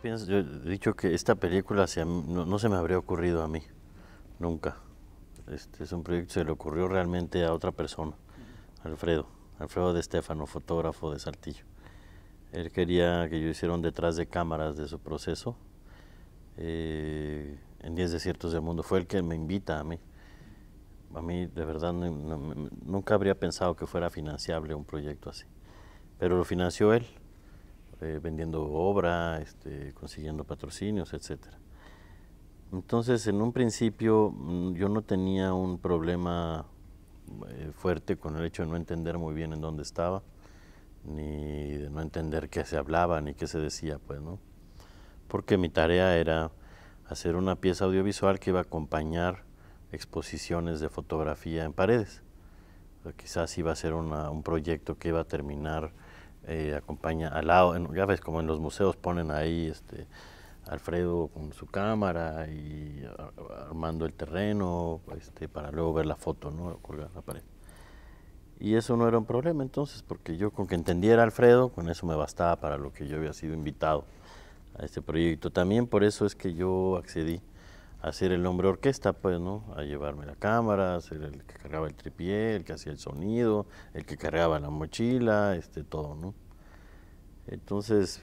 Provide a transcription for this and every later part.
Yo he dicho que esta película no se me habría ocurrido a mí, nunca. Este es un proyecto que se le ocurrió realmente a otra persona, Alfredo de Estéfano, fotógrafo de Saltillo. Él quería que yo hiciera un detrás de cámaras de su proceso en 10 desiertos del mundo. Fue el que me invita a mí. A mí de verdad nunca habría pensado que fuera financiable un proyecto así, pero lo financió él, vendiendo obra, consiguiendo patrocinios, etcétera. Entonces, en un principio yo no tenía un problema fuerte con el hecho de no entender muy bien en dónde estaba, ni de no entender qué se hablaba, ni qué se decía, pues, ¿no? Porque mi tarea era hacer una pieza audiovisual que iba a acompañar exposiciones de fotografía en paredes. O sea, quizás iba a ser un proyecto que iba a terminar acompaña al lado, ya ves, como en los museos ponen ahí Alfredo con su cámara y armando el terreno para luego ver la foto, ¿no? Colgar en la pared. Y eso no era un problema entonces, porque yo con que entendiera Alfredo, con eso me bastaba para lo que yo había sido invitado a este proyecto. También por eso es que yo accedí a ser el hombre orquesta, pues, ¿no? A llevarme la cámara, a ser el que cargaba el tripié, el que hacía el sonido, el que cargaba la mochila, todo, ¿no? Entonces,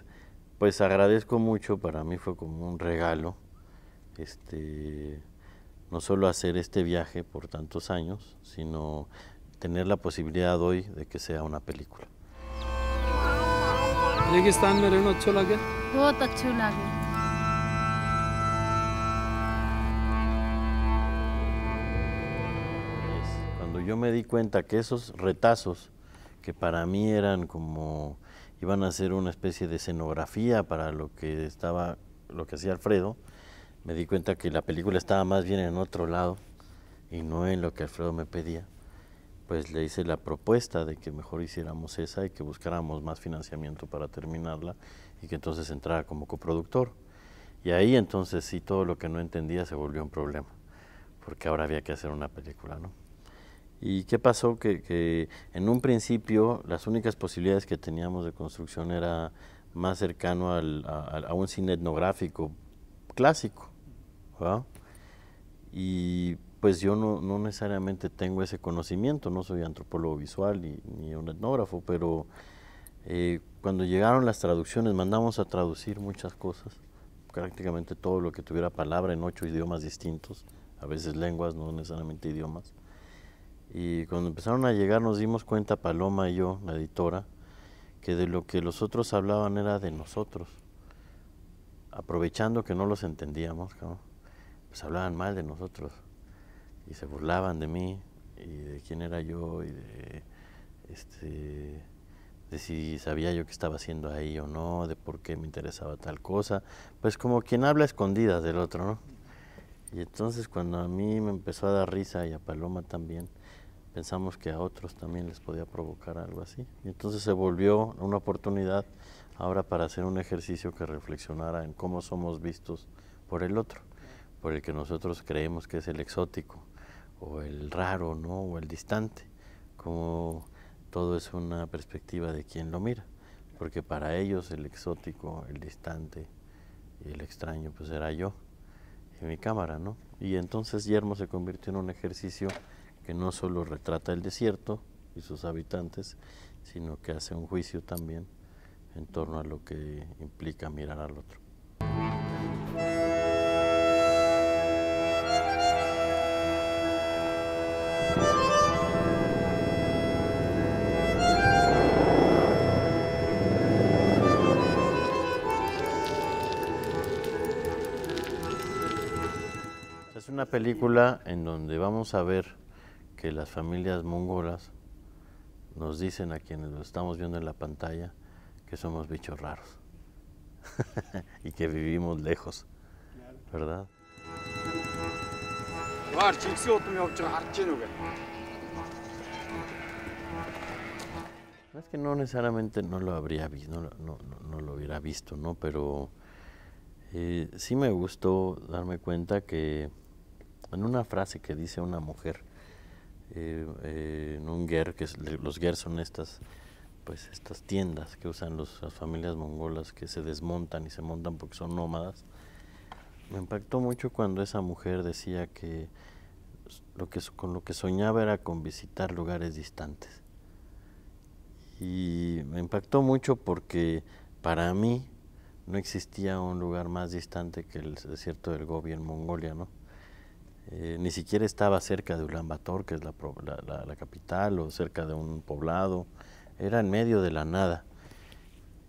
pues agradezco mucho, para mí fue como un regalo, no solo hacer este viaje por tantos años, sino tener la posibilidad hoy de que sea una película. रेगिस्तान में रहना अच्छा लगे? बहुत अच्छा लगे। Cuando yo me di cuenta que esos retazos, que para mí eran como, iban a ser una especie de escenografía para lo que hacía Alfredo, me di cuenta que la película estaba más bien en otro lado y no en lo que Alfredo me pedía. Pues le hice la propuesta de que mejor hiciéramos esa y que buscáramos más financiamiento para terminarla y que entonces entrara como coproductor. Y ahí entonces sí, todo lo que no entendía se volvió un problema, porque ahora había que hacer una película, ¿no? ¿Y qué pasó? Que en un principio las únicas posibilidades que teníamos de construcción era más cercano a un cine etnográfico clásico, ¿verdad? Y pues yo no necesariamente tengo ese conocimiento, no soy antropólogo visual ni un etnógrafo, pero cuando llegaron las traducciones mandamos a traducir muchas cosas, prácticamente todo lo que tuviera palabra en 8 idiomas distintos, a veces lenguas, no necesariamente idiomas. Y cuando empezaron a llegar nos dimos cuenta, Paloma y yo, la editora, que de lo que los otros hablaban era de nosotros, aprovechando que no los entendíamos, ¿no? Pues hablaban mal de nosotros y se burlaban de mí y de quién era yo y de si sabía yo qué estaba haciendo ahí o no, de por qué me interesaba tal cosa, pues como quien habla a escondidas del otro, ¿no? Y entonces cuando a mí me empezó a dar risa y a Paloma también, pensamos que a otros también les podía provocar algo así. Y entonces se volvió una oportunidad ahora para hacer un ejercicio que reflexionara en cómo somos vistos por el otro, por el que nosotros creemos que es el exótico, o el raro, ¿no? O el distante, como todo es una perspectiva de quien lo mira, porque para ellos el exótico, el distante y el extraño, pues era yo y mi cámara, ¿no? Y entonces Yermo se convirtió en un ejercicio que no solo retrata el desierto y sus habitantes, sino que hace un juicio también en torno a lo que implica mirar al otro. Es una película en donde vamos a ver que las familias mongolas nos dicen a quienes lo estamos viendo en la pantalla que somos bichos raros y que vivimos lejos, ¿verdad? No es que no necesariamente no lo habría visto, no lo hubiera visto, ¿no? Pero sí me gustó darme cuenta que en una frase que dice una mujer, en un ger, los ger son estas pues estas tiendas que usan las familias mongolas que se desmontan y se montan porque son nómadas. Me impactó mucho cuando esa mujer decía que con lo que soñaba era con visitar lugares distantes. Y me impactó mucho porque para mí no existía un lugar más distante que el desierto del Gobi en Mongolia, ¿no? Ni siquiera estaba cerca de Ulan Bator, que es la capital, o cerca de un poblado. Era en medio de la nada.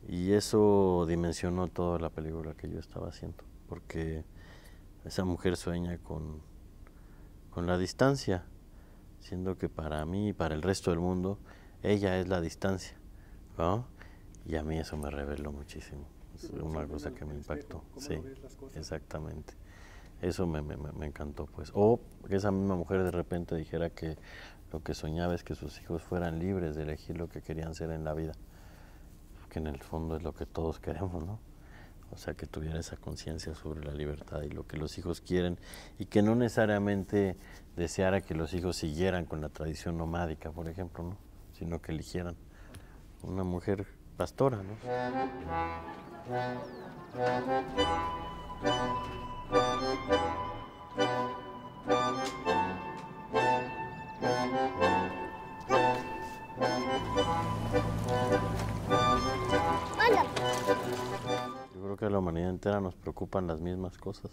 Y eso dimensionó toda la película que yo estaba haciendo, porque esa mujer sueña con la distancia, siendo que para mí y para el resto del mundo, ella es la distancia, ¿no? Y a mí eso me reveló muchísimo. Es una cosa que me impactó. Sí, exactamente. Eso me encantó, pues. O que esa misma mujer de repente dijera que lo que soñaba es que sus hijos fueran libres de elegir lo que querían ser en la vida, que en el fondo es lo que todos queremos, ¿no? O sea, que tuviera esa conciencia sobre la libertad y lo que los hijos quieren, y que no necesariamente deseara que los hijos siguieran con la tradición nomádica, por ejemplo, ¿no? Sino que eligieran una mujer pastora, ¿no? Yo creo que a la humanidad entera nos preocupan las mismas cosas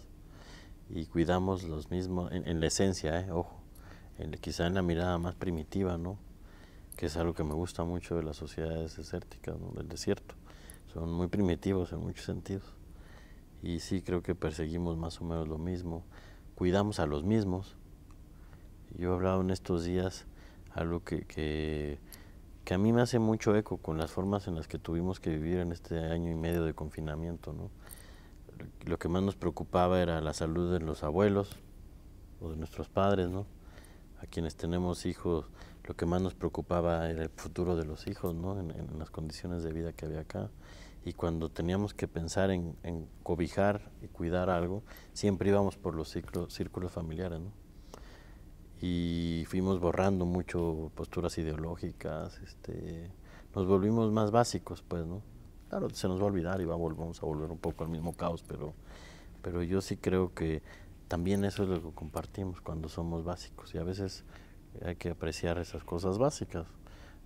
y cuidamos los mismos, en la esencia, ojo, quizá en la mirada más primitiva, ¿no? Que es algo que me gusta mucho de las sociedades desérticas, ¿no? Del desierto. Son muy primitivos en muchos sentidos. Y sí, creo que perseguimos más o menos lo mismo, cuidamos a los mismos. Yo he hablado en estos días algo que a mí me hace mucho eco con las formas en las que tuvimos que vivir en este año y medio de confinamiento, ¿no? Lo que más nos preocupaba era la salud de los abuelos o de nuestros padres, ¿no? A quienes tenemos hijos, lo que más nos preocupaba era el futuro de los hijos, ¿no? En las condiciones de vida que había acá. Y cuando teníamos que pensar en cobijar y cuidar algo, siempre íbamos por los círculos familiares, ¿no? Y fuimos borrando mucho posturas ideológicas, nos volvimos más básicos, pues, ¿no? Claro, se nos va a olvidar y vamos a volver un poco al mismo caos, pero yo sí creo que también eso es lo que compartimos cuando somos básicos, y a veces hay que apreciar esas cosas básicas,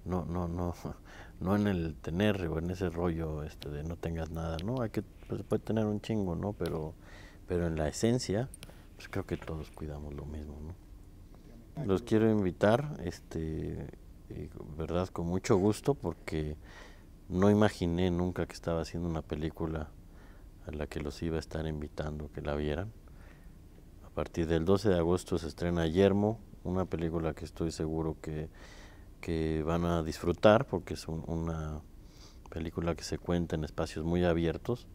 no en el tener o en ese rollo de no tengas nada, ¿no? Pues, puede tener un chingo, ¿no? Pero en la esencia, pues creo que todos cuidamos lo mismo, ¿no? Los quiero invitar, verdad, con mucho gusto, porque no imaginé nunca que estaba haciendo una película a la que los iba a estar invitando que la vieran. A partir del 12 de agosto se estrena Yermo, una película que estoy seguro que van a disfrutar, porque es una película que se cuenta en espacios muy abiertos,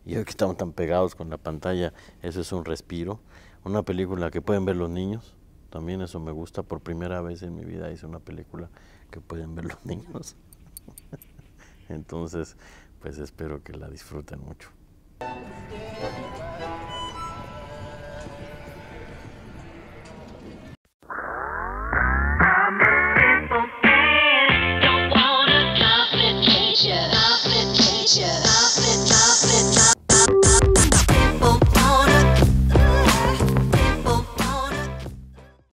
y hoy que estamos tan pegados con la pantalla, eso es un respiro. Una película que pueden ver los niños, también eso me gusta. Por primera vez en mi vida hice una película que pueden ver los niños. Entonces, pues espero que la disfruten mucho.